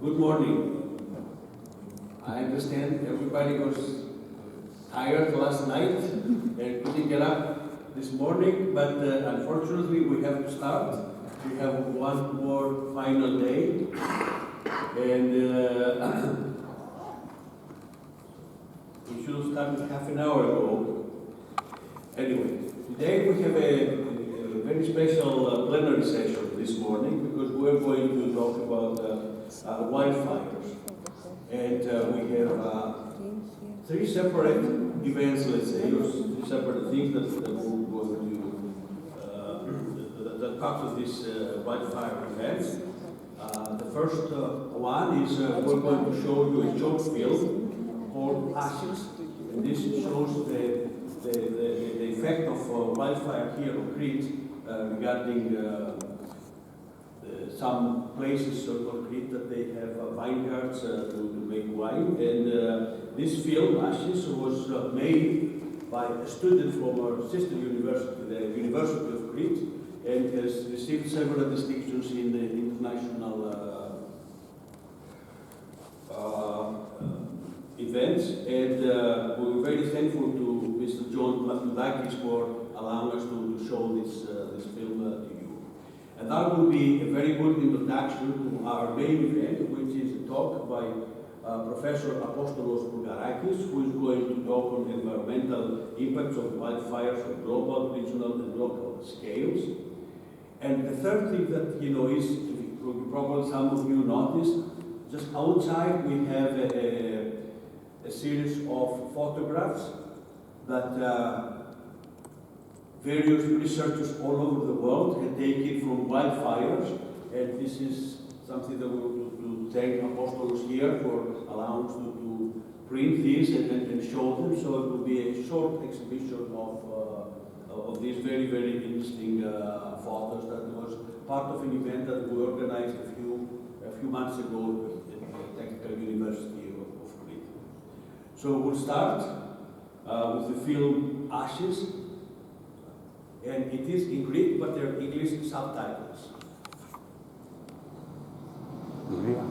Good morning. I understand everybody was tired last night and couldn't get up this morning, but unfortunately we have to start. We have one more final day, and we should have started half an hour ago. Anyway, today we have a very special plenary session this morning because we're going to talk about wildfires. And we have three separate events, let's say, or three separate things that we're going to, that part of this wildfire events. The first one is we're going to show you a short film called Ashes, and this shows the effect of wildfire here on Crete regarding some places on Crete that they have vineyards to make wine. And this film, Ashes, was made by a student from our sister university, the University of Crete, and has received several distinctions in the international events. And we're very thankful to Mr. John Voulgarakis for allowing us to show this film to you. And that will be a very good introduction to our main event, which is a talk by Professor Apostolos Voulgarakis, who is going to talk on environmental impacts of wildfires on global, regional, and local scales. And the third thing that is probably some of you noticed, just outside we have a series of photographs that various researchers all over the world have taken from wildfires, and this is something that we want to thank Apostolos here for allowing us to print these and show them. So it will be a short exhibition of these very, very interesting photos that was part of an event that we organized a few months ago at the Technical University of Crete. So we'll start with the film Ashes. And it is in Greek, but there are English subtitles. Yeah.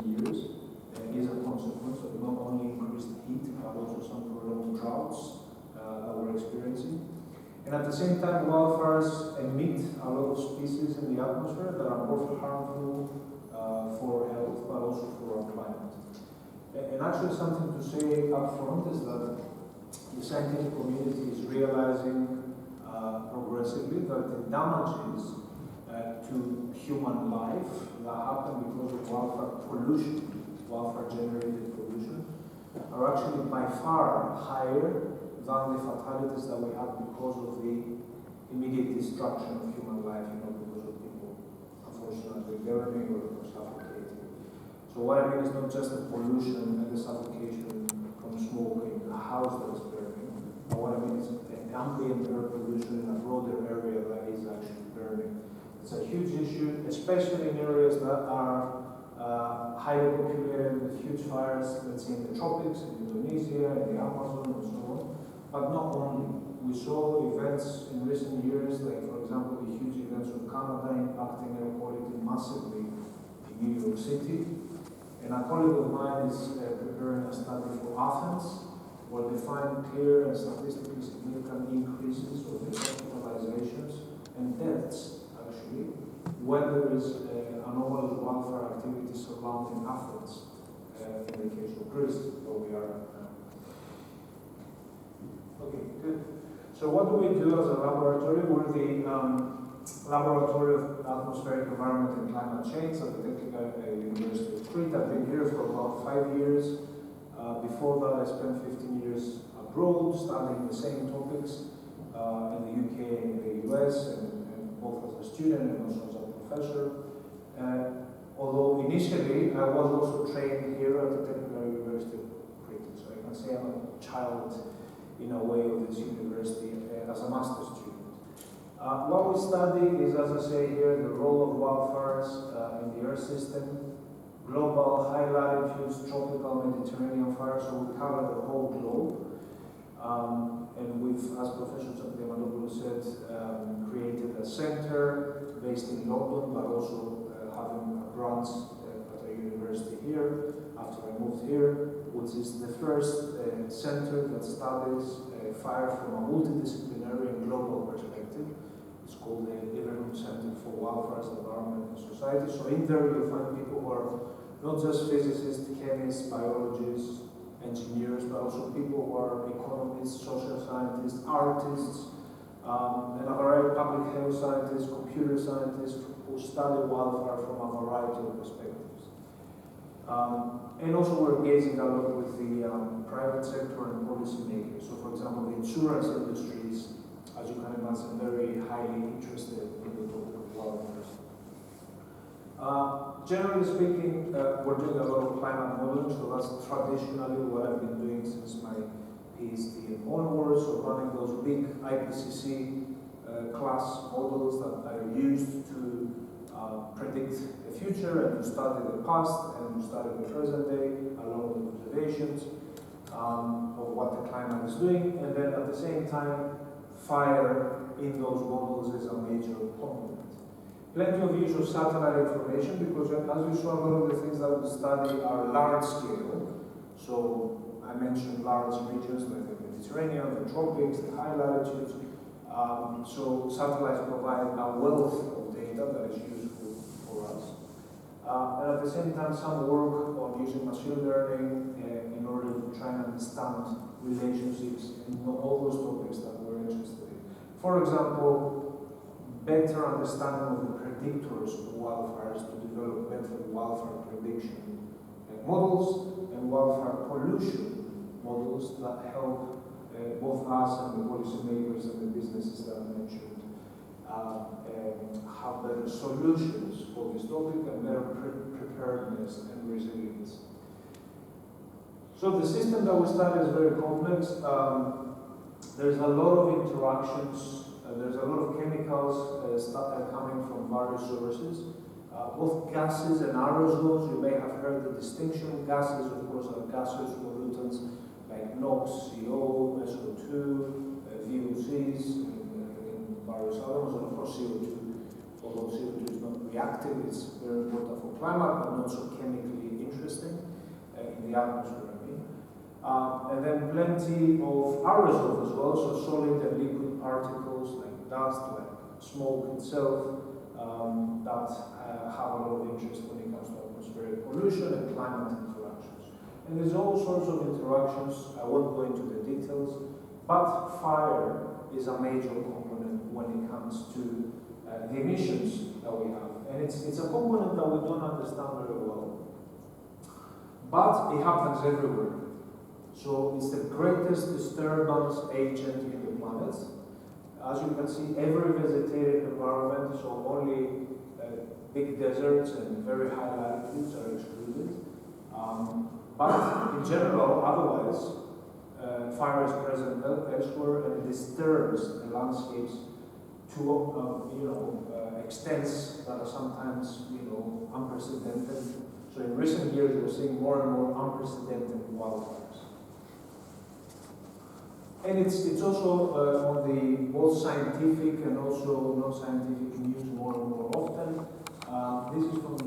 Years is a consequence of not only increased heat, but also some prolonged droughts that we're experiencing. And at the same time, wildfires emit a lot of species in the atmosphere that are both harmful for health, but also for our climate. And actually something to say up front is that the scientific community is realizing progressively that the damages to human life that happen because of wildfire pollution, wildfire-generated pollution, are actually by far higher than the fatalities that we have because of the immediate destruction of human life, because of people unfortunately burning or suffocating. So what I mean is not just the pollution and the suffocation from smoke in a house that is burning, but what I mean is the ambient air pollution in a broader area that is actually burning. It's a huge issue, especially in areas that are highly populated with huge fires, let's say in the tropics, in Indonesia, in the Amazon, and so on. But not only. We saw events in recent years, like for example the huge events of Canada impacting air quality massively in New York City. And a colleague of mine is preparing a study for Athens, where they find clear and statistically significant increases of the hospitalizations and deaths, actually, when there is anomalous wildfire activity surrounding Athens, in the case of Greece, where we are. Okay, good. So what do we do as a laboratory? We're the Laboratory of Atmospheric Environment and Climate Change at the Technical University of Crete. I've been here for about 5 years. Before that, I spent 15 years abroad studying the same topics in the UK and in the US, and both as a student and also as a professor. Although initially I was also trained here at the Technical University of Crete, so I can say I'm a child in a way of this university as a master's student. What we study is, as I say here, the role of wildfires in the weather system, global high latitudes, tropical Mediterranean fire, so we cover the whole globe. And we've, as Professor Diamandopoulos said, created a center based in London, but also having a branch at a university here after I moved here, which is the first center that studies fire from a multidisciplinary and global perspective. It's called the Liverpool Center for Wildfires, Environment and Society. So in there you'll find people who are not just physicists, chemists, biologists, engineers, but also people who are economists, social scientists, artists, and a variety of public health scientists, computer scientists who study wildfire from a variety of perspectives. And also we're engaging a lot with the private sector and policymakers. So for example, the insurance industry is, as you can imagine, very highly interested in the topic of wildfires. Generally speaking, we're doing a lot of climate modeling, so that's traditionally what I've been doing since my PhD and onwards, so running those big IPCC class models that are used to predict the future and to study the past and to study the present day along with observations of what the climate is doing, and then at the same time, fire in those models is a major component. Plenty of use of satellite information because, as you saw, a lot of the things that we study are large scale. So I mentioned large regions like the Mediterranean, the tropics, the high latitudes. So satellites provide a wealth of data that is useful for us. And at the same time, some work on using machine learning in order to try and understand relationships in all those topics that we're interested in. For example, better understanding of the predictors of wildfires to develop better wildfire prediction models and wildfire pollution models that help both us and the policymakers and the businesses that I mentioned have better solutions for this topic and better preparedness and resilience. So the system that we study is very complex. There's a lot of interactions. There's a lot of chemicals coming from various sources, both gases and aerosols. You may have heard the distinction. Gases, of course, are gaseous pollutants like NOx, CO, SO2, VOCs, and various others, and of course CO2. Although CO2 is not reactive, it's very important for climate, but not so chemically interesting in the atmosphere. And then plenty of aerosols as well, so solid and liquid particles like dust, like smoke itself, that have a lot of interest when it comes to atmospheric pollution and climate interactions. And there's all sorts of interactions, I won't go into the details, but fire is a major component when it comes to the emissions that we have. And it's a component that we don't understand very well, but it happens everywhere. So it's the greatest disturbance agent in the planet. As you can see, every vegetated environment, so only big deserts and very high latitudes are excluded. But in general, otherwise, fire is present elsewhere and it disturbs the landscapes to extents that are sometimes unprecedented. So in recent years, we're seeing more and more unprecedented wildfires. And it's also on the both scientific and also non-scientific news more and more often. This is from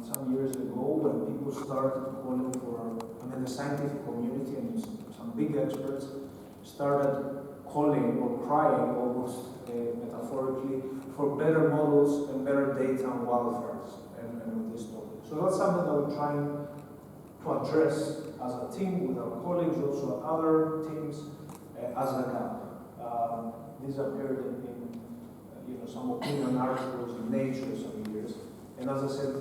some years ago when people started calling for, the scientific community and some big experts started calling or crying almost metaphorically for better models and better data on wildfires and on this topic. So that's something that we're trying to address as a team with our colleagues, also other teams, as a gap. These appeared in some opinion articles in Nature some years. And as I said,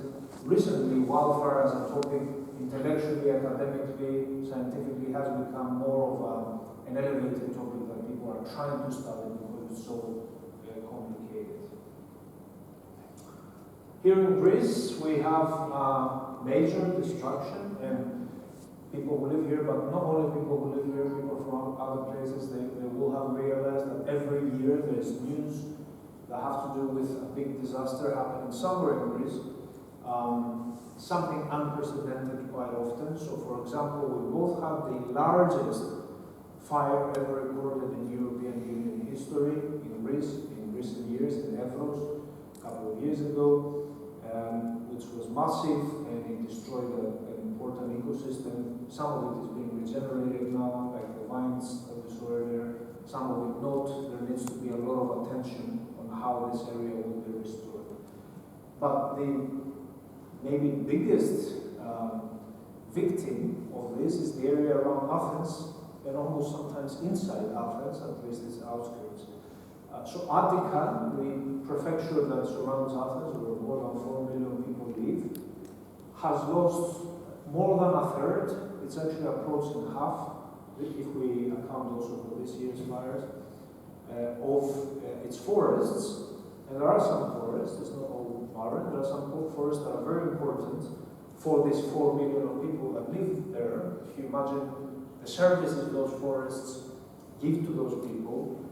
recently wildfire as a topic, intellectually, academically, scientifically, has become more of an elevated topic that people are trying to study because it's so complicated. Here in Greece, we have major destruction, and people who live here, but not only people who live here, people from other places, they will have realized that every year there's news that have to do with a big disaster happening somewhere in Greece. something unprecedented quite often. So, for example, we both have the largest fire ever recorded in European Union history in Greece in recent years, in Evros, a couple of years ago, which was massive and it destroyed an important ecosystem. Some of it is being regenerated now, like the vines that we saw earlier. Some of it not. There needs to be a lot of attention on how this area will be restored. But the maybe biggest victim of this is the area around Athens, and almost sometimes inside Athens, at least its outskirts. So Attica, the prefecture that surrounds Athens, where more than 4 million people live, has lost more than a third. It's actually approaching half, if we account also for this year's fires, of its forests. And there are some forests, it's not all barren, there are some forests that are very important for these 4 million of people that live there. If you imagine the services those forests give to those people,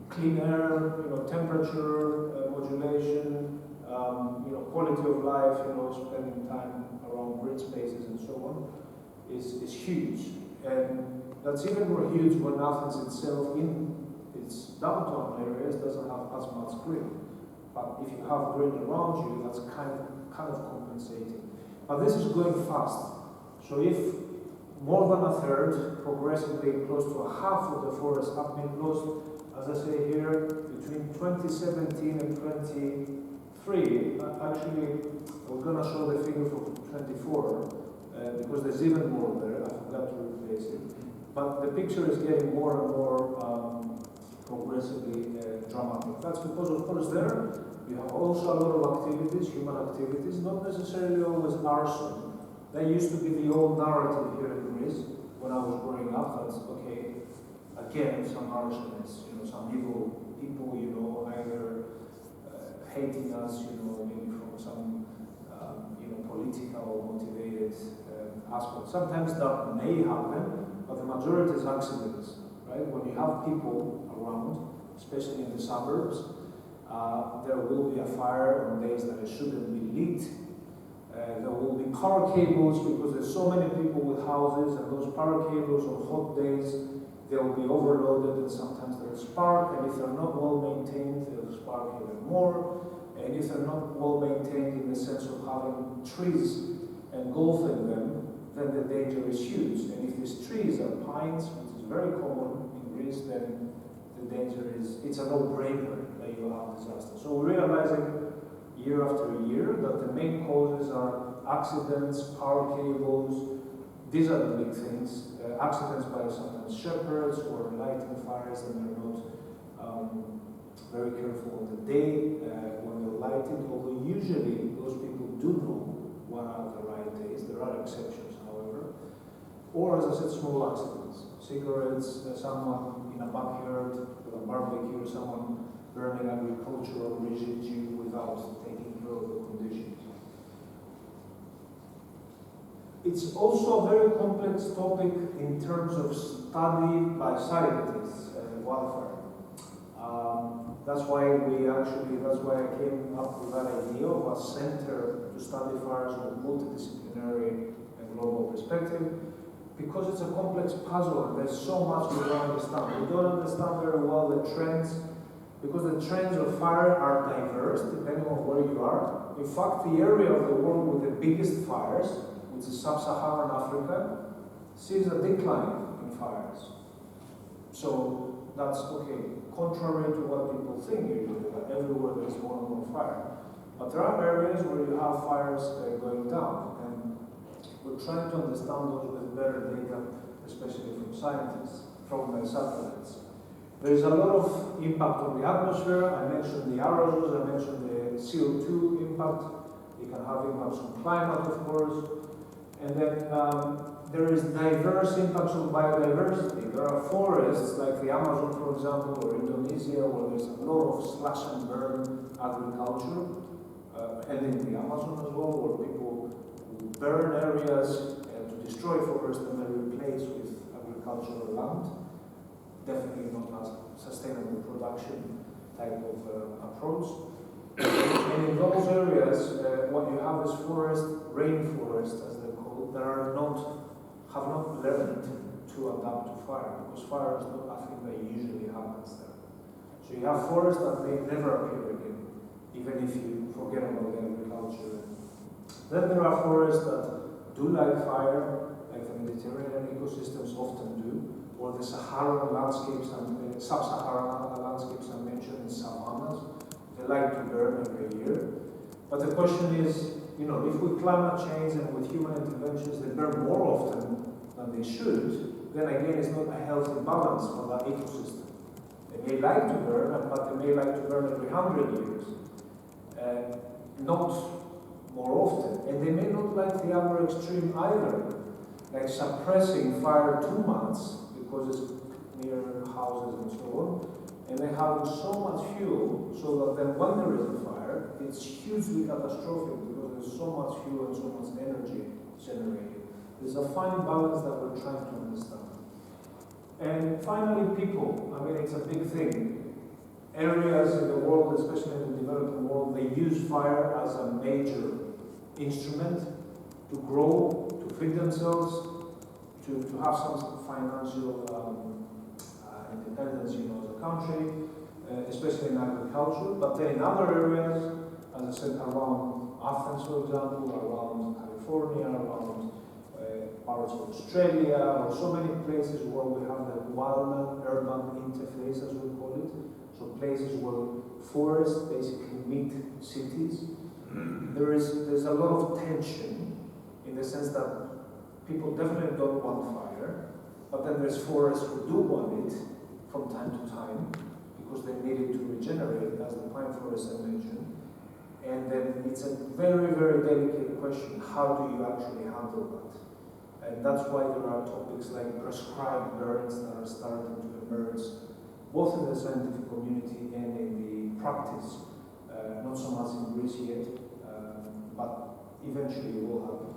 clean air, temperature modulation, quality of life, spending time around green spaces and so on, is huge. And that's even more huge when Athens itself, in its downtown areas, doesn't have as much green. But if you have green around you, that's kind of compensating. But this is going fast. So if more than a third, progressively close to a half of the forests have been lost, as I say here, between 2017 and 23, actually, we're going to show the figure for 24, because there's even more there, I forgot to replace it. But the picture is getting more and more progressively dramatic. That's because, of course, there you have also a lot of activities, human activities, not necessarily always arson. That used to be the old narrative here in Greece when I was growing up. That's okay. Again, some arsonists, some evil people, either hating us, maybe from some, political motivated aspect. Sometimes that may happen, but the majority is accidents, right? When you have people around, especially in the suburbs, there will be a fire on days that it shouldn't be lit. There will be power cables because there's so many people with houses, and those power cables on hot days, they'll be overloaded and sometimes they'll spark, and if they're not well maintained, they'll spark even more. And if they're not well maintained in the sense of having trees engulfing them, then the danger is huge. And if these trees are pines, which is very common in Greece, then the danger is, it's a no-brainer that you have disaster. So we're realizing year after year that the main causes are accidents, power cables. These are the big things. Accidents by sometimes shepherds or lighting fires that they're not very careful on the day when they're lighted, although usually those people do know when are the right days. There are exceptions, however. Or, as I said, small accidents. Cigarettes, someone in a backyard with a barbecue, someone burning agricultural residue without taking care of the conditions. It's also a very complex topic in terms of study by scientists, wildfire. That's why I came up with that idea of a center to study fires with multidisciplinary and global perspective, because it's a complex puzzle and there's so much we don't understand. We don't understand very well the trends, because the trends of fire are diverse depending on where you are. In fact, the area of the world with the biggest fires, which is sub-Saharan Africa, sees a decline in fires. So that's okay, contrary to what people think usually, that everywhere there's more and more fire. But there are areas where you have fires going down, and we're trying to understand those with better data, especially from scientists, from satellites. There is a lot of impact on the atmosphere. I mentioned the aerosols, I mentioned the CO2 impact. It can have impacts on climate, of course. And then there is diverse impacts on biodiversity. There are forests, like the Amazon, for example, or Indonesia, where there's a lot of slash and burn agriculture, and in the Amazon as well, where people burn areas to destroy forests and then replace with agricultural land. Definitely not a sustainable production type of approach. And in those areas, what you have is learned to adapt to fire, because fire is not a thing that usually happens there. So you have forests that may never appear again, even if you forget about the agriculture. Then there are forests that do like fire, like the Mediterranean ecosystems often do, or the Saharan landscapes and sub-Saharan landscapes I mentioned in savannas. They like to burn every year. But the question is, you know, if with climate change and with human interventions they burn more often than they should, then again it's not a healthy balance for that ecosystem. They may like to burn, but they may like to burn every 100 years, not more often. And they may not like the other extreme either, like suppressing fire too much because it's near houses and so on, and they have so much fuel so that then when there is a fire, it's hugely catastrophic because there's so much fuel and so much energy generated. There's a fine balance that we're trying to understand. And finally, people. I mean, it's a big thing. Areas in the world, especially in the developing world, they use fire as a major instrument to grow, to feed themselves, to have some financial independence, you know, as a country, especially in agriculture. But then in other areas, as I said, around Athens, for example, around California, around parts of Australia, or so many places where we have the wildland-urban interface, as we call it. So places where forests basically meet cities. There's a lot of tension in the sense that people definitely don't want fire, but then there's forests who do want it from time to time because they need it to regenerate, as the pine forest I mentioned. And then it's a very, very delicate question. How do you actually handle that? And that's why there are topics like prescribed burns that are starting to emerge, both in the scientific community and in the practice. Not so much in Greece yet, but eventually it will happen.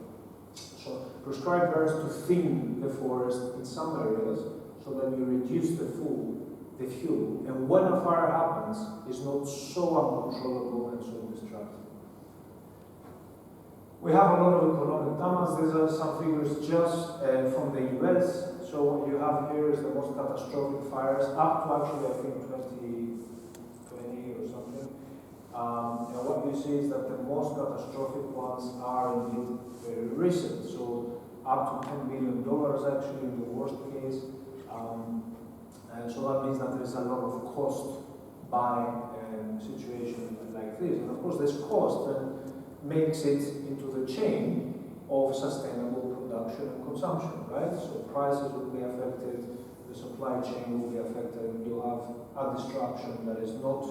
So prescribed burns to thin the forest in some areas so that you reduce the fuel. And when a fire happens, it's not so uncontrollable and so destructive. We have a lot of economic damage. These are some figures just from the US. So what you have here is the most catastrophic fires up to actually, I think, 2020 or something. And what you see is that the most catastrophic ones are indeed very recent. So up to $10 billion actually in the worst case. And so that means that there's a lot of cost by a situation like this. And of course this cost then makes it into the chain of sustainable production and consumption, right? So prices will be affected, the supply chain will be affected, you'll have a disruption that is not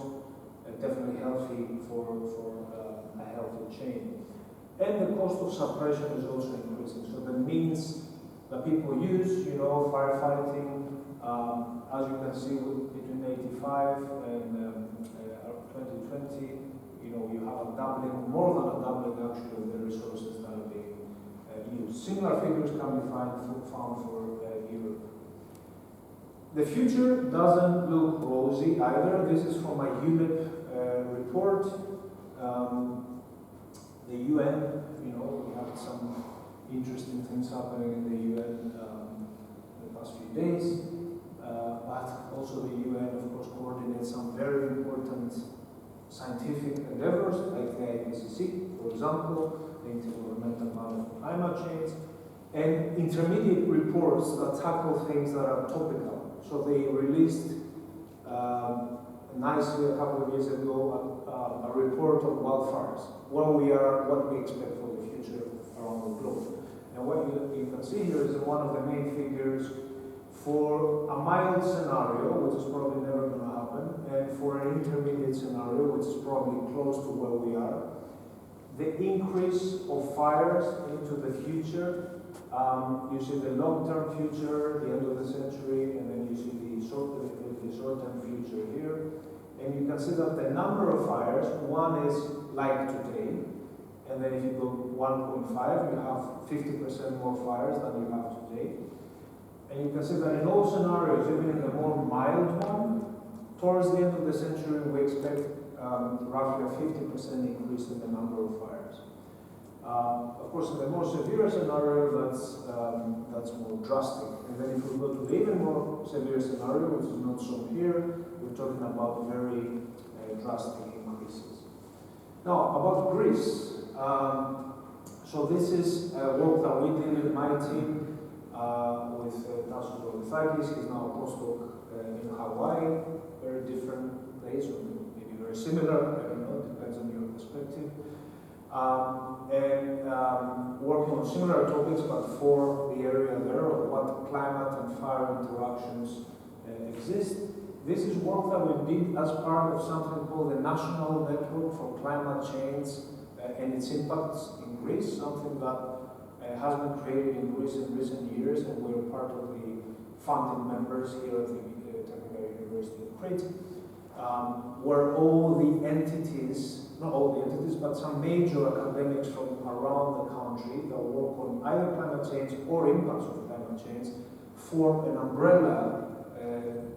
definitely healthy for a healthy chain. And the cost of suppression is also increasing. So the means that people use, you know, firefighting, as you can see between 85 and 2020, you know, you have a doubling, more than a doubling actually of the resources that are being used. Similar figures can be found for Europe. The future doesn't look rosy either. This is from a UNEP report. The UN, you know, we had some interesting things happening in the UN the past few days. But also the UN, of course, coordinates some very important scientific endeavors, like the IPCC, for example, the Intergovernmental Panel for Climate Change, and intermediate reports that tackle things that are topical. So they released nicely a couple of years ago a report on wildfires, where we are, what we expect for the future around the globe. And what you can see here is one of the main figures for a mild scenario, which is probably never going to happen, and for an intermediate scenario, which is probably close to where we are. The increase of fires into the future, you see the long-term future, the end of the century, and then you see the short-term future here. And you can see that the number of fires, one is like today, and then if you go 1.5, you have 50% more fires than you have today. And you can see that in all scenarios, even in the more mild one, towards the end of the century, we expect roughly a 50% increase in the number of fires. Of course, in the more severe scenario, that's more drastic. And then if we go to the even more severe scenario, which is not shown here, we're talking about very drastic increases. Now, about Greece. So this is work that we did with my team with Apostolos Voulgarakis. He's now a postdoc in Hawaii. Very different place, or maybe very similar. I don't know. It depends on your perspective. Working on similar topics, but for the area there of what climate and fire interactions exist. This is work that we did as part of something called the National Network for Climate Change and its impacts in Greece, something that has been created in Greece in recent years, and we're part of the founding members here at the Technical University of Crete, where all the entities, not all the entities, but some major academics from around the country that work on either climate change or impacts of climate change form an umbrella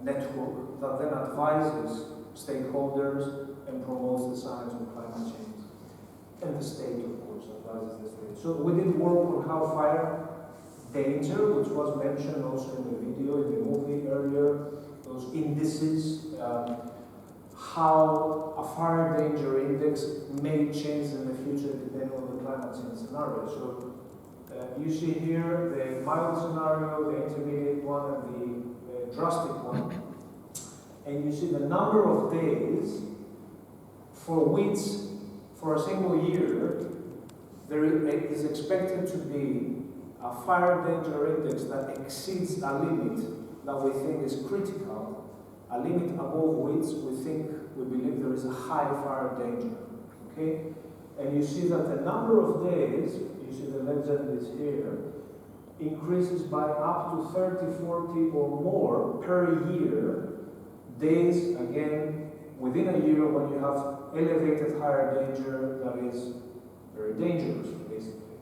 network that then advises stakeholders and promotes the science of climate change. And the state, of course, advises the state. So we did work on how fire danger, which was mentioned also in the video, in the movie earlier, those indices, how a fire danger index may change in the future depending on the climate change scenario. So you see here the mild scenario, the intermediate one, and the drastic one. And you see the number of days for which, for a single year, there is expected to be a fire danger index that exceeds a limit that we think is critical, a limit above which we believe there is a high fire danger. Okay? And you see that the number of days, you see the legend is here, increases by up to 30, 40 or more per year, days, again, within a year when you have elevated higher danger that is very dangerous, basically.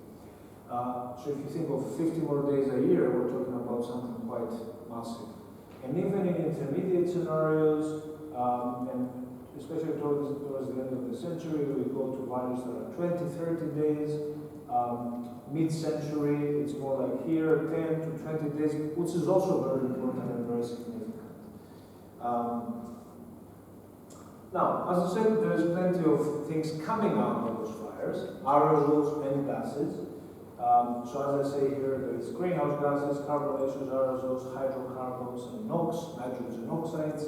So if you think of 50 more days a year, we're talking about something quite massive. And even in intermediate scenarios, and especially towards the end of the century, we go to values that are 20, 30 days. Mid-century, it's more like here, 10 to 20 days, which is also very important and very significant. Now, as I said, there is plenty of things coming out of those fires, aerosols and gases. So as I say here, there is greenhouse gases, carbonaceous aerosols, hydrocarbons, and NOx, nitrogen oxides.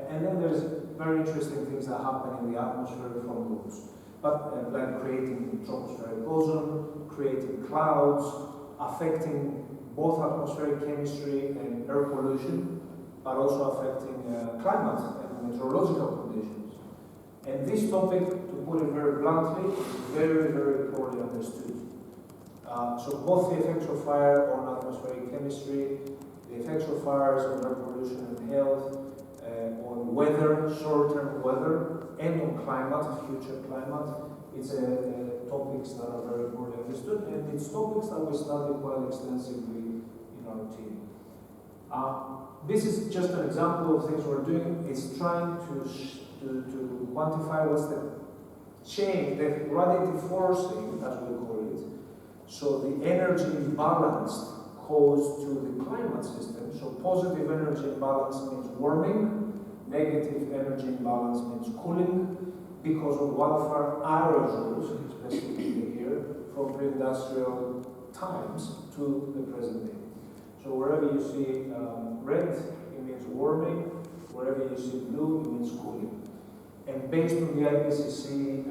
And then there's very interesting things that happen in the atmosphere from those. But like creating tropospheric ozone, creating clouds, affecting both atmospheric chemistry and air pollution, but also affecting climate and meteorological conditions. And this topic, to put it very bluntly, is very, very poorly understood. So both the effects of fire on atmospheric chemistry, the effects of fires on air pollution and health, on weather, short-term weather, and on climate, future climate, it's topics that are very poorly understood, and it's topics that we study quite extensively in our team. This is just an example of things we're doing. It's trying to quantify what's the change, the radiative forcing, as we call it. So the energy imbalance caused to the climate system. So positive energy imbalance means warming, negative energy imbalance means cooling, because of wildfire aerosols, specifically here, from pre-industrial times to the present day. So wherever you see red, it means warming. Wherever you see blue, it means cooling. And based on the IPCC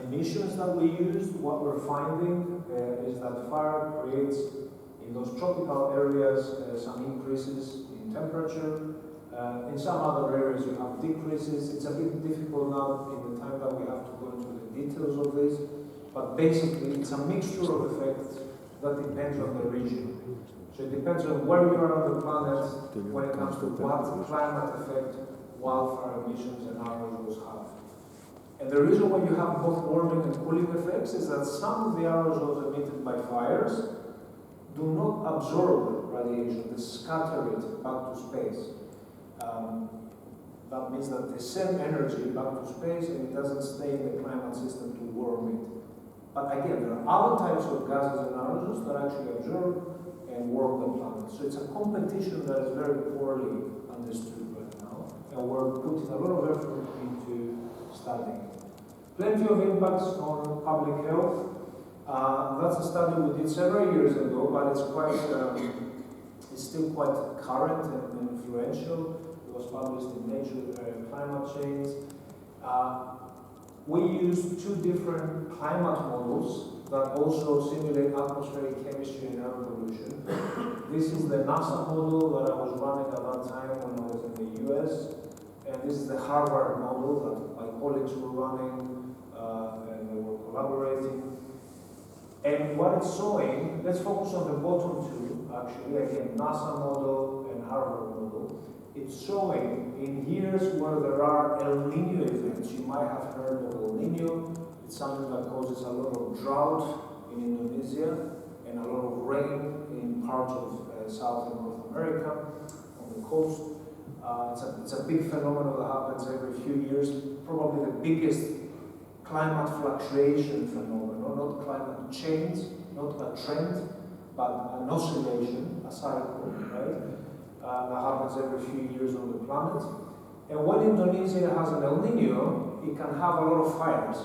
emissions that we used, what we're finding is that fire creates, in those tropical areas, some increases in temperature. In some other areas you have decreases. It's a bit difficult now in the time that we have to go into the details of this, but basically it's a mixture of effects that depends on the region. So it depends on where you are on the planet when it comes to what climate effect wildfire emissions and aerosols have. And the reason why you have both warming and cooling effects is that some of the aerosols emitted by fires do not absorb radiation, they scatter it back to space. That means that they send energy back to space and it doesn't stay in the climate system to warm it. But again, there are other types of gases and aerosols that actually absorb and warm the planet. So it's a competition that is very poorly understood right now, and we're putting a lot of effort into studying it. Plenty of impacts on public health. That's a study we did several years ago, but it's still quite current and influential. It was published in Nature Climate Change. We used two different climate models that also simulate atmospheric chemistry and air pollution. This is the NASA model that I was running at that time when I was in the US, and this is the Harvard model that my colleagues were running and they were collaborating. And what it's showing, let's focus on the bottom two, actually, again, NASA model and Harvard model. It's showing in years where there are El Nino events. You might have heard of El Nino. It's something that causes a lot of drought in Indonesia and a lot of rain in parts of South and North America on the coast. It's a big phenomenon that happens every few years, probably the biggest climate fluctuation phenomenon, not climate change, not a trend, but an oscillation, a cycle, right? That happens every few years on the planet. And when Indonesia has an El Nino, it can have a lot of fires.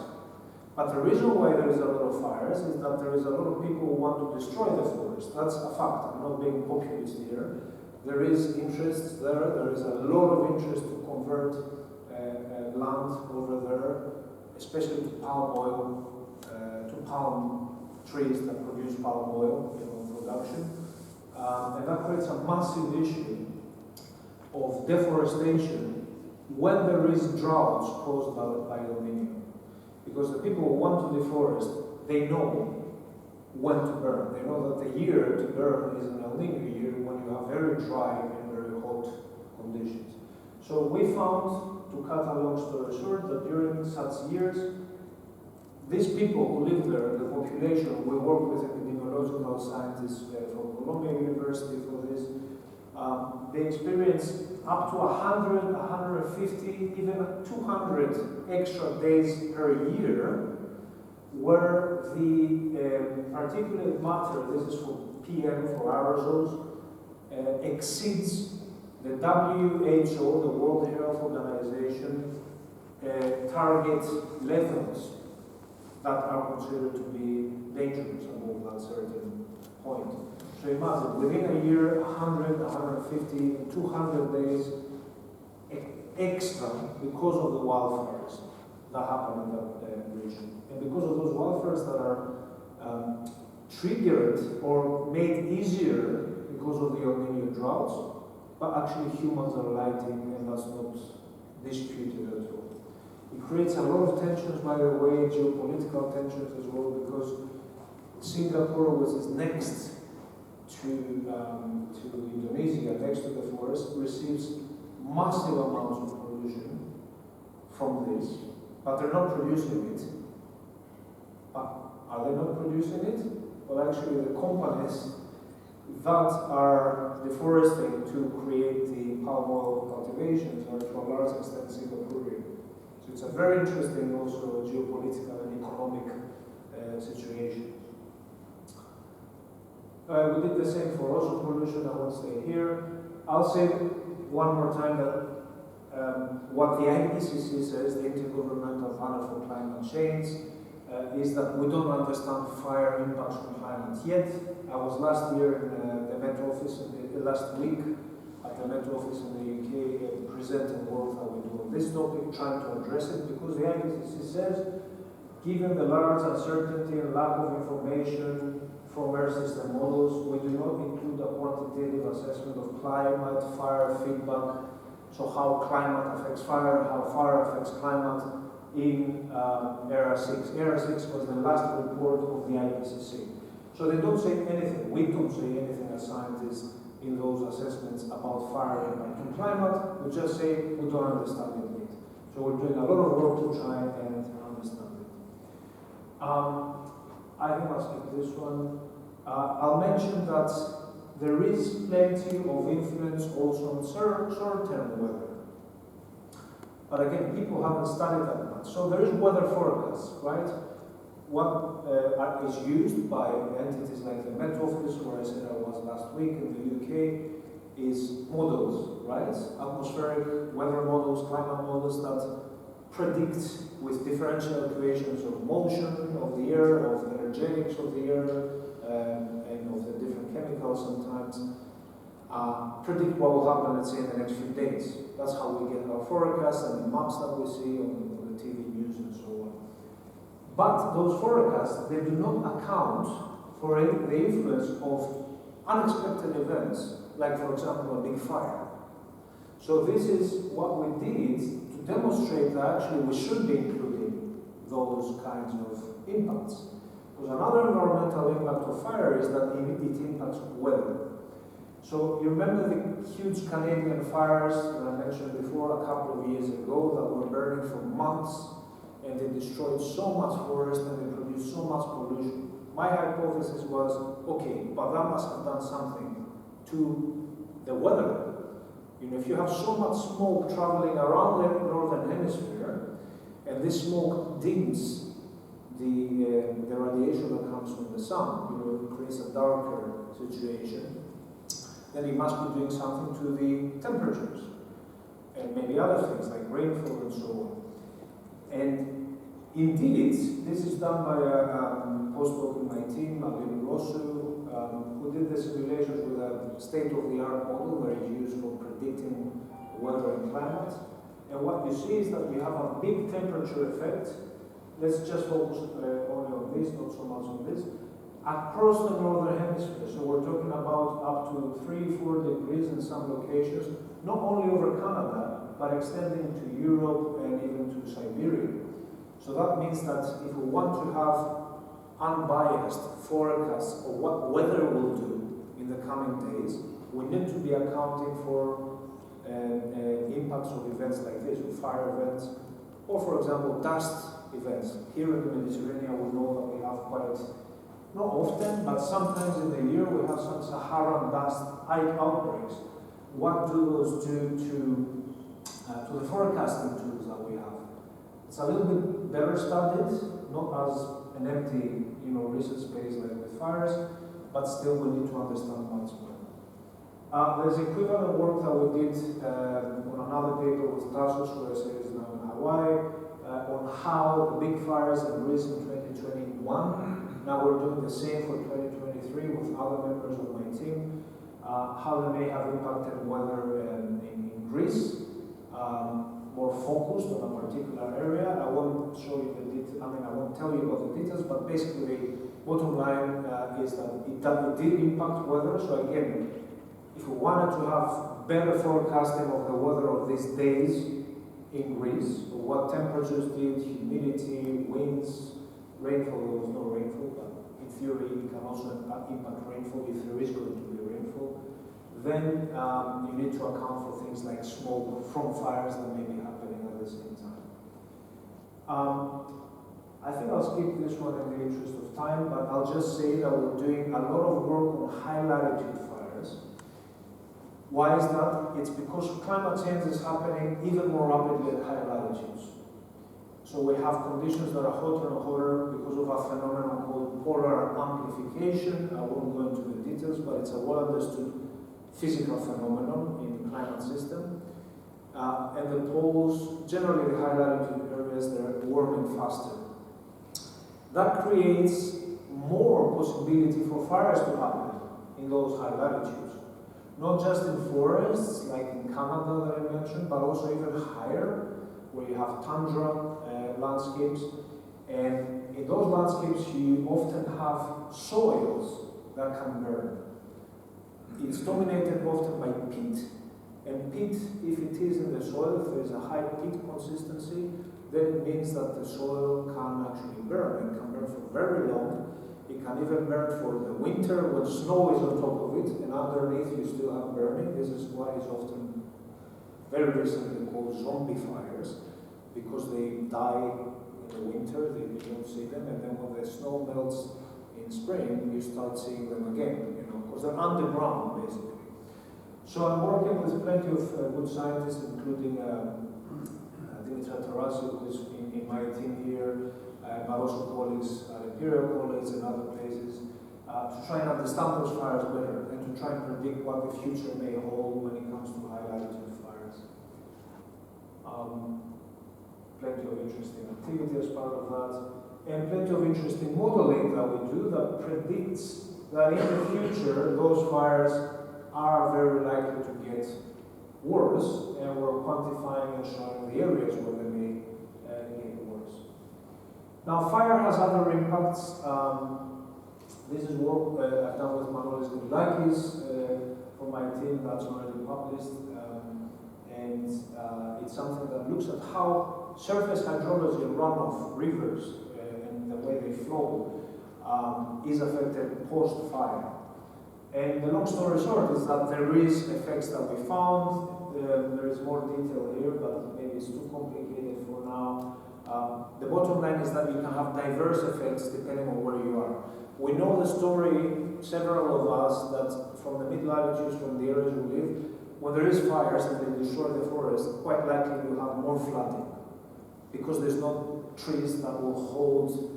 But the reason why there is a lot of fires is that there is a lot of people who want to destroy the forest. That's a fact. I'm not being populist here. There is interest there. There is a lot of interest to convert land over there, especially to palm oil, to palm trees that produce palm oil production. And that creates a massive issue of deforestation when there is droughts caused by El Nino. Because the people who want to deforest, they know when to burn. They know that the year to burn is an El Nino year when you have very dry and very hot conditions. So we found, to cut a long story short, that during such years, these people who live there, the population, we work with epidemiological scientists from Columbia University for this, they experience up to 100, 150, even 200 extra days per year where the particulate matter, this is for PM, for aerosols, exceeds the WHO, the World Health Organization, target levels that are considered to be dangerous above that certain point. So imagine, within a year, 100, 150, 200 days extra because of the wildfires that happen in that region. And because of those wildfires that are triggered or made easier because of the El Nino droughts, but actually humans are lighting, and that's not disputed at all. It creates a lot of tensions, by the way, geopolitical tensions as well, because Singapore, which is next to Indonesia, next to the forest, receives massive amounts of pollution from this, but they're not producing it. But are they not producing it? Well, actually, the companies that are deforesting to create the palm oil cultivations are to a large extent Singaporean. So it's a very interesting also geopolitical and economic situation. We did the same for ozone pollution. I won't stay here. I'll say one more time that what the IPCC says, the Intergovernmental Panel for Climate Change, is that we don't understand fire impacts on climate yet. I was last year in the Met Office, last week at the Met Office in the UK, presenting work that we do on this topic, trying to address it, because the IPCC says, given the large uncertainty and lack of information from air system models, we do not include a quantitative assessment of climate, fire feedback, so how climate affects fire, how fire affects climate, in ERA 6. ERA 6 was the last report of the IPCC. So they don't say anything, we don't say anything as scientists in those assessments about fire impact on climate. We just say we don't understand it yet. So we're doing a lot of work to try and understand it. I think I'll skip this one. I'll mention that there is plenty of influence also on short-term weather. But again, people haven't studied that much. So there is weather forecasts, right? what is used by entities like the Met Office, where I said I was last week in the UK, is models, right? Atmospheric weather models, climate models that predict with differential equations of motion of the air, of the energetics of the air, and of the different chemicals sometimes, predict what will happen, let's say, in the next few days. That's how we get our forecasts and the maps that we see on the TV news and so on. But those forecasts, they do not account for the influence of unexpected events, like, for example, a big fire. So this is what we did to demonstrate that actually we should be including those kinds of impacts. Because another environmental impact of fire is that it impacts weather. So you remember the huge Canadian fires that I mentioned before a couple of years ago that were burning for months, and they destroyed so much forest and they produced so much pollution. My hypothesis was, okay, but that must have done something to the weather. You know, if you have so much smoke traveling around the northern hemisphere, and this smoke dims the radiation that comes from the sun, you know, it creates a darker situation, then it must be doing something to the temperatures, and maybe other things like rainfall and so on. And indeed, this is done by a postdoc in my team, Alvin Rosu, who did the simulations with a state-of-the-art model that is used for predicting weather and climate. And what you see is that we have a big temperature effect. Let's just focus only on this, not so much on this. Across the northern hemisphere, so we're talking about up to 3-4 degrees in some locations, not only over Canada, but extending to Europe and even to Siberia. So that means that if we want to have unbiased forecasts of what weather will do in the coming days, we need to be accounting for impacts of events like this, of fire events, or for example, dust events. Here in the Mediterranean, we know that we have quite, not often, but sometimes in the year, we have some Saharan dust outbreaks. What do those do to the forecasting tools that we have? It's a little bit better studied, not as an empty, research space like with fires, but still we need to understand much more. There's equivalent work that we did on another paper with Tassos, who I say is now in Hawaii, on how the big fires in Greece in 2021. Now we're doing the same for 2023 with other members of my team, how they may have impacted weather in Greece. More focused on a particular area. I won't show you the details, I won't tell you about the details, but basically the bottom line is that it did impact weather. So again, if we wanted to have better forecasting of the weather of these days in Greece, what temperatures did, humidity, winds, rainfall, there was no rainfall, but in theory it can also impact rainfall if there is going to be rainfall. Then you need to account for things like smoke from fires that may be happening at the same time. I think I'll skip this one in the interest of time, but I'll just say that we're doing a lot of work on high latitude fires. Why is that? It's because climate change is happening even more rapidly at high latitudes. So we have conditions that are hotter and hotter because of a phenomenon called polar amplification. I won't go into the details, but it's a well understood physical phenomenon in the climate system. And the poles, generally the high latitude areas, they're warming faster. That creates more possibility for fires to happen in those high latitudes. Not just in forests, like in Canada that I mentioned, but also even higher, where you have tundra landscapes. And in those landscapes, you often have soils that can burn. It's dominated often by peat, and peat, if it is in the soil, if there is a high peat consistency, then it means that the soil can actually burn. It can burn for very long. It can even burn for the winter when snow is on top of it, and underneath you still have burning. This is why it's often very recently called zombie fires, because they die in the winter, you don't see them, and then when the snow melts in spring, you start seeing them again, because they're underground, basically. So I'm working with plenty of good scientists, including Dimitra Tarasi, who is in my team here, but also colleagues, Imperial College and other places, to try and understand those fires better and to try and predict what the future may hold when it comes to high latitude fires. Plenty of interesting activity as part of that, and plenty of interesting modeling that we do that predicts that in the future those fires are very likely to get worse, and we're quantifying and showing the areas where they may get worse. Now, fire has other impacts. This is work I've done with Apostolos Voulgarakis for my team that's already published, and it's something that looks at how surface hydrology and runoff rivers and the way they flow is affected post-fire. And the long story short is that there is effects that we found. There is more detail here, but maybe it's too complicated for now. The bottom line is that you can have diverse effects depending on where you are. We know the story, several of us, that from the mid-latitudes, from the areas we live, when there is fires and they destroy the forest, quite likely you have more flooding because there's no trees that will hold,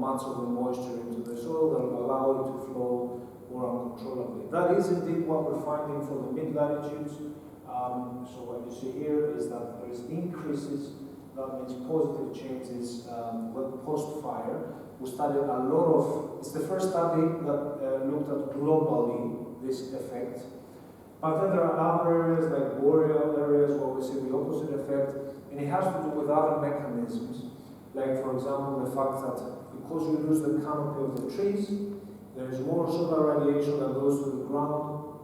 much of the moisture into the soil that will allow it to flow more uncontrollably. That is indeed what we're finding for the mid-latitudes. So what you see here is that there is increases, that means positive changes post-fire. We studied a lot of, it's the first study that looked at globally this effect. But then there are other areas like boreal areas where we see the opposite effect, and it has to do with other mechanisms. Like, for example, the fact that because we lose the canopy of the trees, there is more solar radiation that goes to the ground,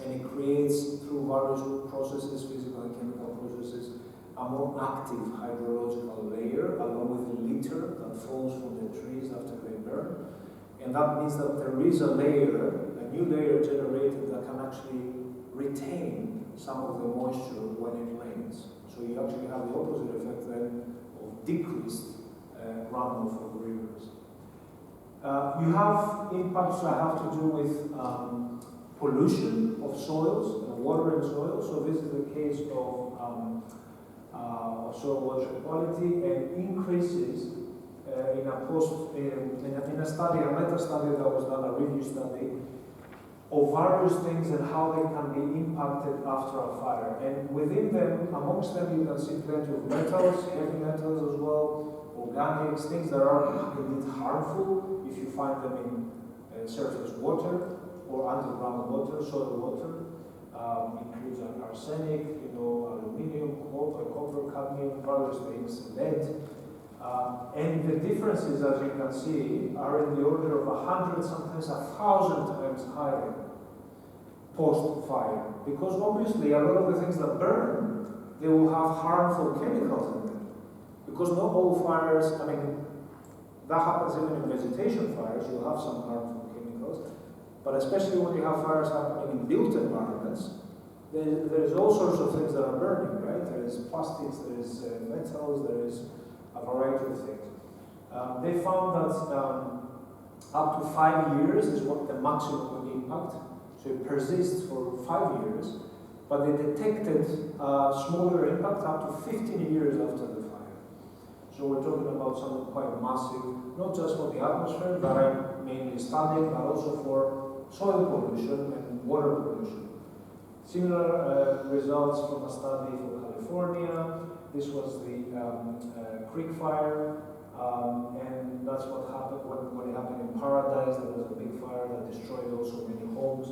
and it creates, through various processes, physical and chemical processes, a more active hydrological layer, along with the litter that falls from the trees after they burn. And that means that there is a layer, a new layer generated that can actually retain some of the moisture when it rains. So you actually have the opposite effect then of decreased runoff of rivers. You have impacts that have to do with pollution of soils, water and soil. So this is the case of soil water quality, and increases in a study, a meta-study that was done, a review study, of various things and how they can be impacted after a fire. And within them, amongst them, you can see plenty of metals, heavy metals as well, organics, things that are indeed harmful if you find them in surface water or underground water, soil water. Includes arsenic, aluminium, copper, cadmium, various things, lead. And the differences, as you can see, are in the order of 100, sometimes 1,000 times higher post-fire. Because obviously, a lot of the things that burn, they will have harmful chemicals in them. Because not all fires, that happens even in vegetation fires, you'll have some harmful chemicals. But especially when you have fires happening in built environments, there's all sorts of things that are burning, right? There is plastics, there is metals, there is a variety of things. They found that up to 5 years is what the maximum impact, so it persists for 5 years, but they detected smaller impact up to 15 years after the fire. So we're talking about something quite massive, not just for the atmosphere that I mainly studied, but also for soil pollution and water pollution. Similar results from a study for California. This was the Creek fire, and that's what happened when it happened in Paradise. There was a big fire that destroyed also many homes,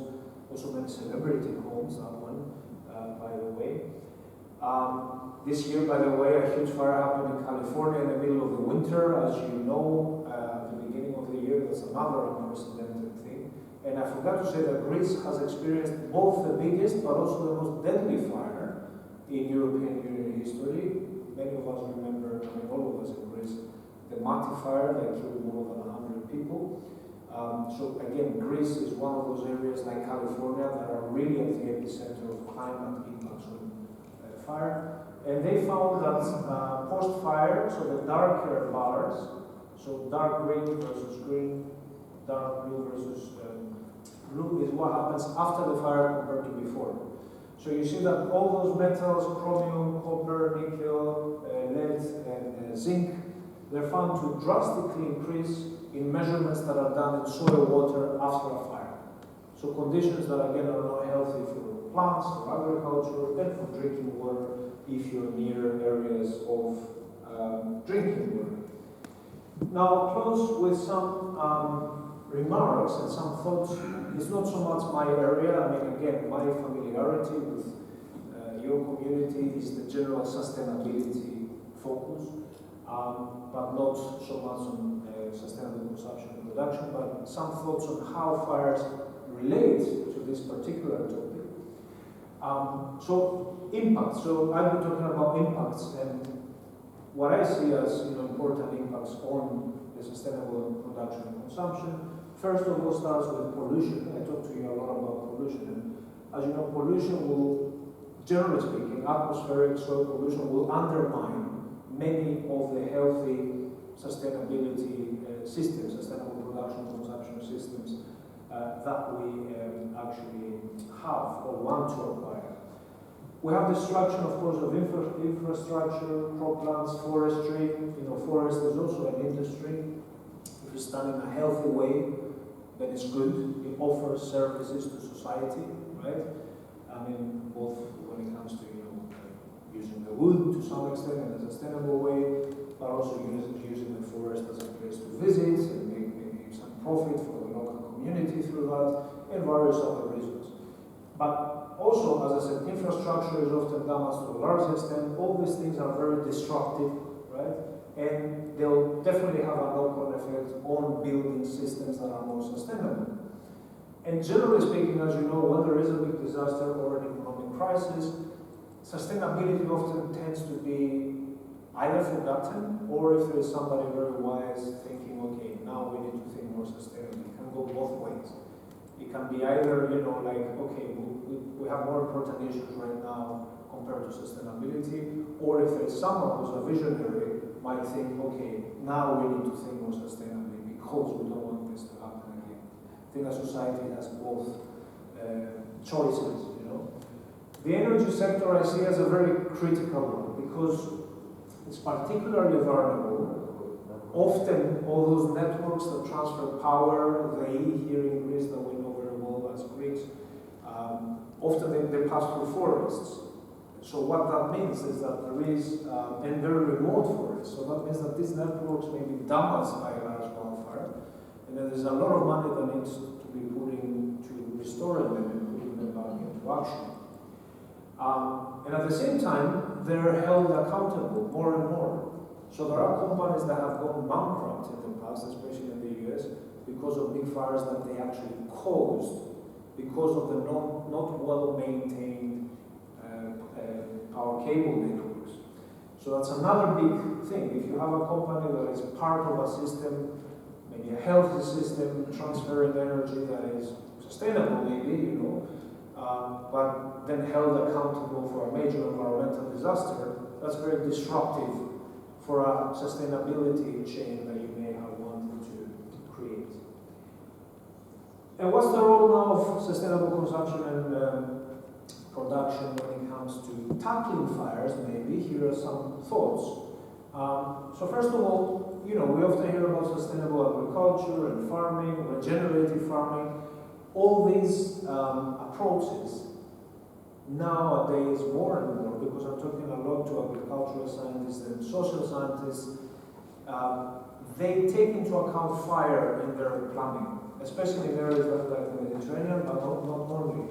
also many celebrity homes, that one, by the way. This year, by the way, a huge fire happened in California in the middle of the winter. As you know, at the beginning of the year, that's another unprecedented thing. And I forgot to say that Greece has experienced both the biggest but also the most deadly fire in European Union history. Many of us remember, all of us in Greece, the Mati fire that killed more than 100 people. So again, Greece is one of those areas like California that are really at the epicenter of climate impacts on fire. And they found that post-fire, so the darker bars, so dark green versus green, dark blue versus blue is what happens after the fire compared to before. So you see that all those metals, chromium, copper, nickel, lead, and zinc, they're found to drastically increase in measurements that are done in soil water after a fire. So conditions that again are not healthy for plants, for agriculture, and for drinking water if you're near areas of drinking water. Now I'll close with some remarks and some thoughts. It's not so much my area. I mean, again, my familiarity with your community is the general sustainability focus, but not so much on sustainable consumption and production, but some thoughts on how fires relate to this particular topic. So impacts. So I've been talking about impacts, and what I see as important impacts on the sustainable production and consumption. First of all, starts with pollution. I talked to you a lot about pollution, and as you know, pollution will, generally speaking, atmospheric soil pollution will undermine many of the healthy sustainability systems, sustainable production and consumption systems that we actually have or want to acquire. We have destruction, of course, of infrastructure, croplands, forestry. Forest is also an industry. If it's done in a healthy way, then it's good. It offers services to society, right? I mean, both when it comes to using the wood to some extent in a sustainable way, but also using the forest as a place to visit and make maybe some profit for the local community through that, and various other reasons. But also, as I said, infrastructure is often damaged to a large extent. All these things are very destructive, right? And they'll definitely have a knock-on effect on building systems that are more sustainable. And generally speaking, as you know, when there is a big disaster or an economic crisis, sustainability often tends to be either forgotten, or if there is somebody very wise thinking, okay, now we need to think more sustainably. It can go both ways. It can be either, like, okay, we have more important issues right now compared to sustainability, or if there is someone who's a visionary, might think, okay, now we need to think more sustainably because we don't want this to happen again. I think a society has both choices, The energy sector I see as a very critical one because it's particularly vulnerable. Often all those networks that transfer power, they here in Greece that we know very well as Greeks, often they pass through forests. So what that means is that there is, and very remote forests, so that means that these networks may be damaged by a large wildfire, and then there's a lot of money that needs to be put in to restoring them and putting them back into action. And at the same time, they're held accountable more and more. So there are companies that have gone bankrupt in the past, especially in the US, because of big fires that they actually caused, because of the not well-maintained power cable networks. So that's another big thing. If you have a company that is part of a system, maybe a healthy system, transferring energy that is sustainable, maybe, but then held accountable for a major environmental disaster, that's very disruptive for a sustainability chain that you may have wanted to create. And what's the role now of sustainable consumption and production when it comes to tackling fires? Maybe here are some thoughts. So first of all, we often hear about sustainable agriculture and farming, regenerative farming. All these approaches nowadays more and more, because I'm talking a lot to agricultural scientists and social scientists, they take into account fire in their planning, especially in areas like the Mediterranean, but not only.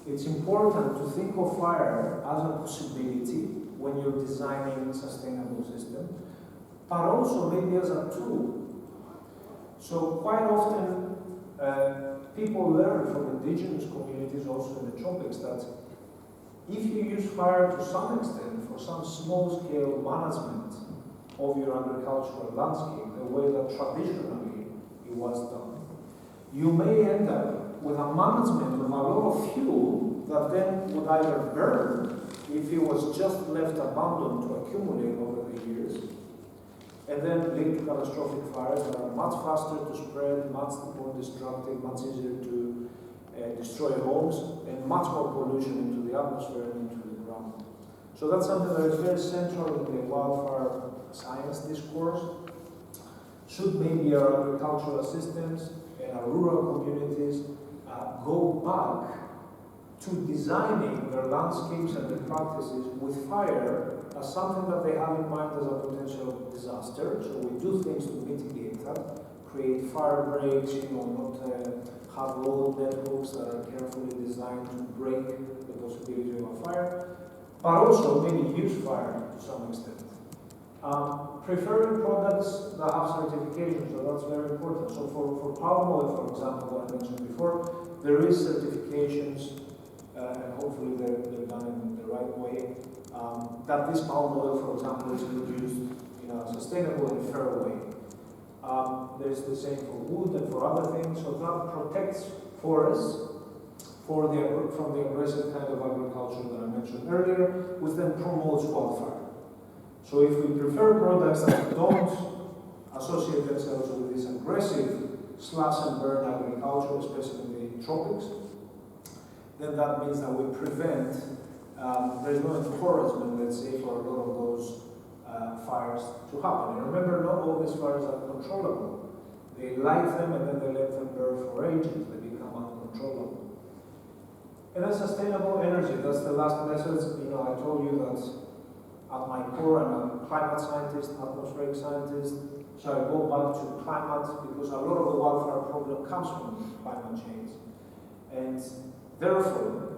It's important to think of fire as a possibility when you're designing a sustainable system, but also maybe as a tool. So quite often, people learn from indigenous communities also in the tropics that if you use fire to some extent for some small-scale management of your agricultural landscape, the way that traditionally it was done, you may end up with a management of a lot of fuel that then would either burn if it was just left abandoned to accumulate over the years, and then lead to catastrophic fires that are much faster to spread, much more destructive, much easier to destroy homes, and much more pollution into the atmosphere and into the ground. So that's something that is very central in the wildfire science discourse. Should maybe our agricultural systems and our rural communities go back to designing their landscapes and their practices with fire as something that they have in mind as a potential disaster? So we do things to mitigate that, create fire breaks, not have road networks that are carefully designed to break the possibility of a fire, but also maybe use fire to some extent. Preferring products that have certification, so that's very important. So for palm oil, for example, that I mentioned before, there is certifications, and hopefully they're done in the right way, that this palm oil, for example, is produced in a sustainable and fair way. There's the same for wood and for other things, so that protects forests from the aggressive kind of agriculture that I mentioned earlier, which then promotes wildfire. So if we prefer products that don't associate themselves with this aggressive slash and burn agriculture, especially in the tropics, then that means that we prevent, there's no encouragement, let's say, for a lot of those fires to happen. And remember, not all these fires are controllable. They light them and then they let them burn for ages. They become uncontrollable. And then sustainable energy, that's the last message. I told you that at my core, I'm a climate scientist, atmospheric scientist, so I go back to climate because a lot of the wildfire problem comes from climate change. And therefore,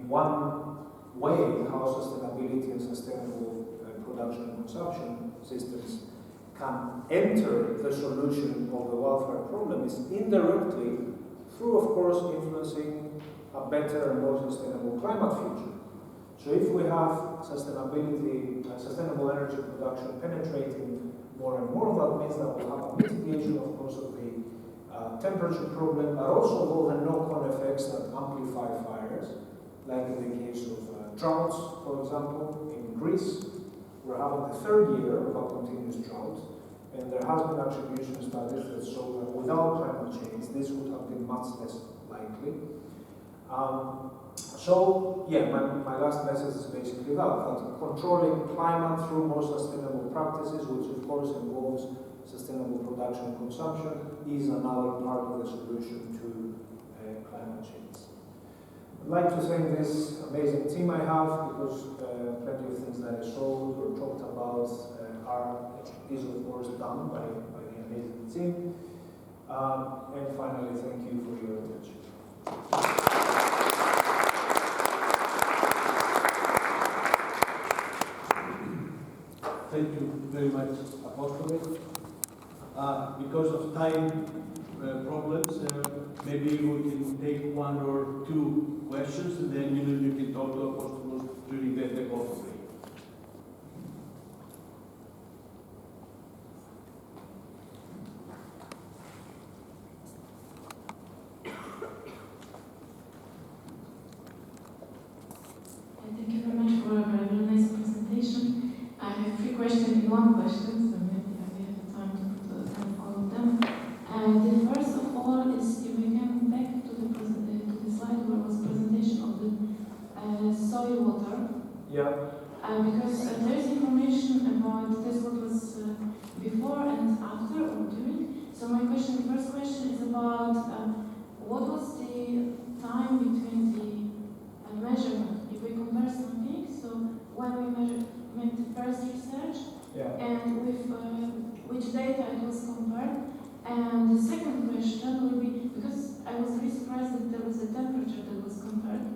one way how sustainability and sustainable production and consumption systems can enter the solution of the wildfire problem is indirectly through, of course, influencing a better and more sustainable climate future. So if we have sustainability, sustainable energy production penetrating more and more, that means that we'll have a mitigation, of course, of the temperature problem, but also all the knock-on effects that amplify fires, like in the case of droughts, for example, in Greece. We're having the third year of a continuous drought, and there has been attribution studies that show that without climate change, this would have been much less likely. My last message is basically that controlling climate through more sustainable practices, which of course involves sustainable production and consumption, is another part of the solution to climate change. I'd like to thank this amazing team I have, because plenty of things that I showed or talked about is of course done by the amazing team. And finally, thank you for your attention. Thank you very much, Apostolos. Because of time problems, maybe we can take one or two questions, and then you can talk to Apostolos during the coffee break. Thank you very much for a very nice presentation. I have three questions in one question, so maybe I will have time to put all of them. The first of all is if we come back to the slide where was presentation of the soil water. Yeah. Because there is information about this what was before and after or during. So my question, the first question is about what was the time between the measurement? If we compare something, so when we made the first research, and with which data it was compared. And the second question will be, because I was really surprised that there was a temperature that was compared.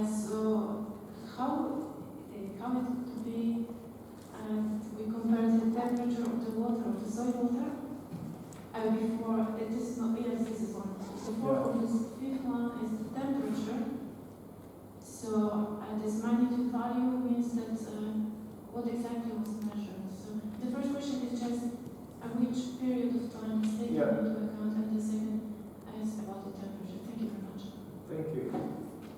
So how it to be, we compared the temperature of the water, of the soil water, before, it is not, yes, this is one. The fourth of this fifth one is the temperature. So this magnitude value means that what exactly was measured. So the first question is just which period of time is taken into account, and the second is about the temperature. Thank you very much. Thank you.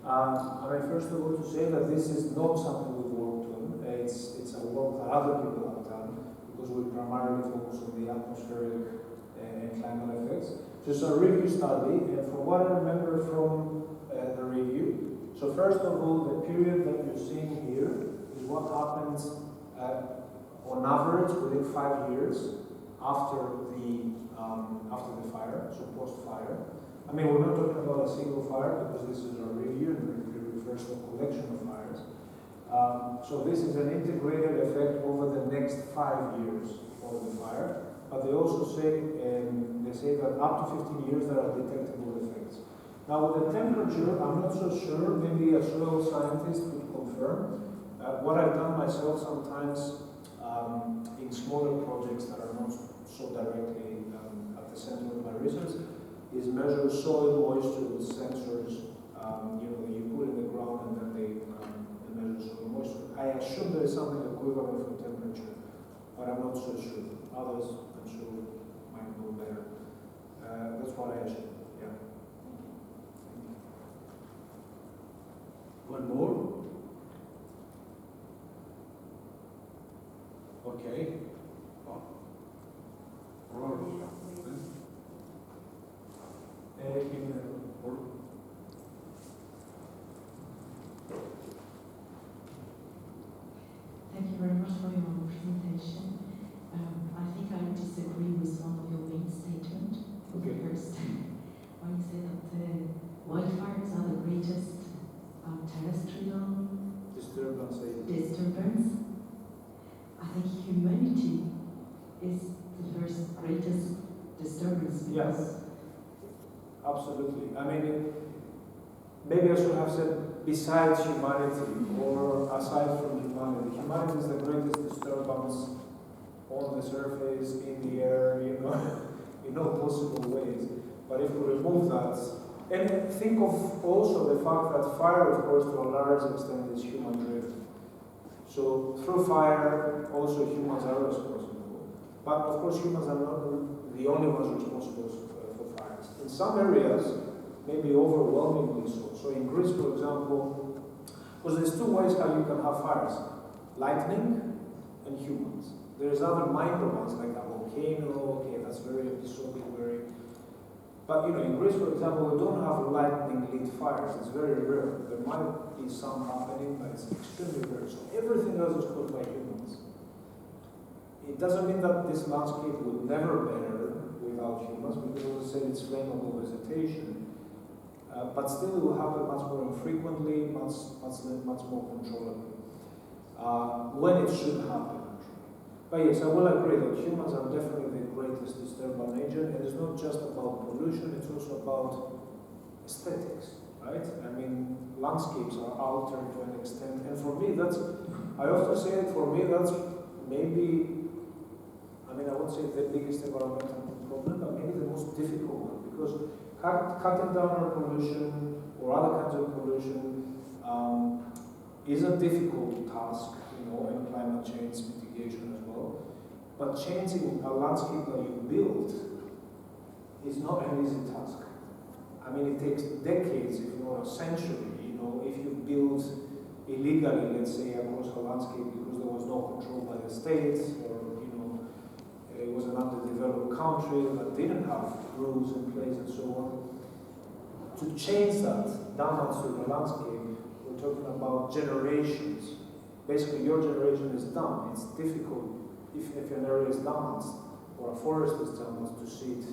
First of all, to say that this is not something we've worked on. It's a work that other people have done, because we primarily focus on the atmospheric and climate effects. Just a review study, and from what I remember from the review, so first of all, the period that you're seeing here is what happens on average within 5 years after the fire, so post-fire. I mean, we're not talking about a single fire because this is a review and it refers to a collection of fires. So this is an integrated effect over the next 5 years of the fire. But they also say, that up to 15 years there are detectable effects. Now with the temperature, I'm not so sure, maybe a soil scientist could confirm. What I've done myself sometimes in smaller projects that are not so directly at the center of my research is measure soil moisture with sensors, that you put in the ground and then they measure soil moisture. I assume there is something equivalent for temperature, but I'm not so sure. Others, I'm sure, might know better. That's what I assume. Yeah. One more? Okay. Thank you very much for your presentation. I think I disagree with one of your main statements. Okay. First, when you say that wildfires are the greatest terrestrial disturbance, I think humanity is the first greatest disturbance. Yes, absolutely. I mean, maybe I should have said besides humanity or aside from humanity. Humanity is the greatest disturbance on the surface, in the air, in all possible ways. But if we remove that, and think of also the fact that fire, of course, to a large extent is human-driven. So through fire, also humans are responsible. But of course, humans are not the only ones responsible for fires. In some areas, maybe overwhelmingly so. So in Greece, for example, because there's two ways how you can have fires: lightning and humans. There's other minor ones like a volcano. Okay, that's very episodic, very. But in Greece, for example, we don't have lightning-lit fires. It's very rare. There might be some happening, but it's extremely rare. So everything else is caused by humans. It doesn't mean that this landscape would never better without humans, because as I said, it's flammable vegetation. But still, it will happen much more infrequently, much more controllably. When it should happen, actually. But yes, I will agree that humans are definitely the greatest disturbance agent, and it's not just about pollution, it's also about aesthetics, right? I mean, landscapes are altered to an extent, and for me, I often say that for me, that's maybe, I won't say the biggest environmental problem, but maybe the most difficult one, because cutting down our pollution or other kinds of pollution is a difficult task, in climate change mitigation as well. But changing a landscape that you build is not an easy task. It takes decades, if not a century. If you build illegally, let's say, across a landscape because there was no control by the state, or it was an underdeveloped country that didn't have rules in place and so on. To change that down to the landscape, we're talking about generations. Basically, your generation is done. It's difficult if an area is damaged or a forest is damaged to see it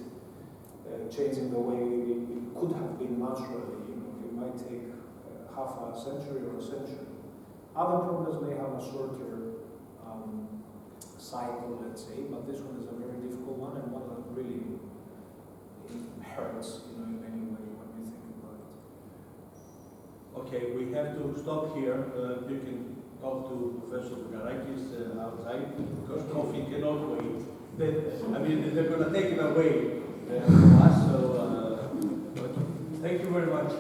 changing the way it could have been naturally. It might take half a century or a century. Other problems may have a shorter cycle, let's say, but this one is a very difficult one and one that really hurts, in many ways when we think about it. Okay, we have to stop here. You can talk to Professor Voulgarakis outside, because coffee cannot wait. They're going to take it away from us, so thank you very much.